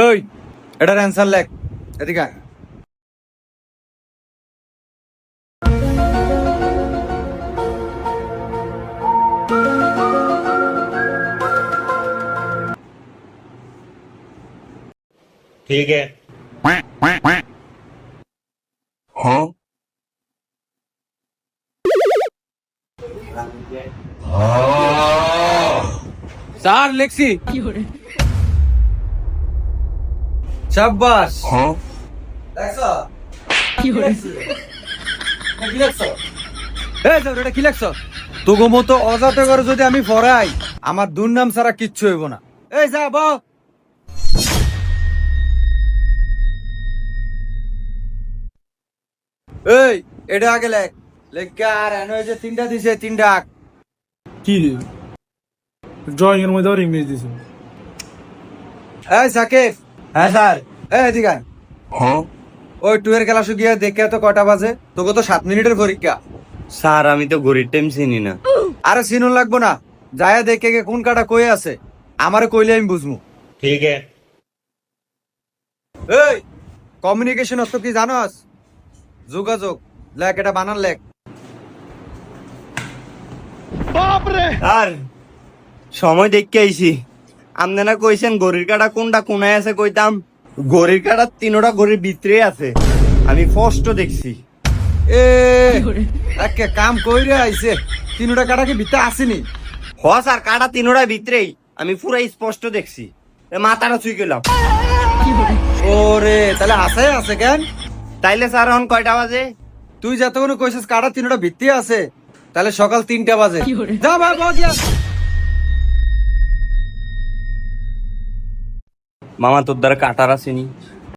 ওই এটার অ্যান্সার লেখ, এদিকে আয়। ठीक है। স্যার লেখছি। শাবাশ। দেখছো? কি লেখছো? এই স্যার, এটা কি লেখছো? তোগো মতো অজাতে করে যদি আমি পড়াই, আমার দুর্নাম ছাড়া কিচ্ছু হইব না। এই যা বাও। এই এটা আগে লেখ। লেখা আর এনে যে তিনটা দিছে, তিনটা আঁক। কি রে ড্রয়িং এর মধ্যে আবার ইংলিশ দিছে। এই সাকিব। हाँ सर। এই এদিকে আয়। ওই টুয়ের খেলা শুকিয়ে দেখে তো কটা বাজে? তোকে তো 7 মিনিটের পরীক্ষা। স্যার আমি তো ঘড়ির টাইম চিনি না। আরে চিনুন লাগবো না, যায়া দেখে গে কোন কাটা কই আছে আমারে কইলে আমি বুঝমু। ठीक है। এই কমিউনিকেশন অর্থ কি জানোস? যোগাযোগ। লেখ, এটা বানান লেখ। স্যার সময় দেখতে আইছি। আপনি না কইছেন ঘড়ির কাটা কোনটা কোনায় আছে, কইতাম ঘড়ির কাটা তিনোটা ঘড়ির ভিতরে আছে। আমি স্পষ্ট দেখছি। এ একে কাম কইরে আইছে, তিনটা কাটা কি ভিতরে আসেনি? হ স্যার, কাটা তিনোটা ভিতরেই আমি পুরাই স্পষ্ট দেখছি। মাথাটা ছুঁই গেলাম। ওরে তাহলে আছে আছে কেন? তাইলে স্যার এখন কয়টা বাজে? তুই যতক্ষণ কইছিস কাটা তিনটা ভিত্তি আছে, তাহলে সকাল 3টা বাজে। যা ভাই বাজিয়া। মামা তোর দ্বারা কাটার আসেনি।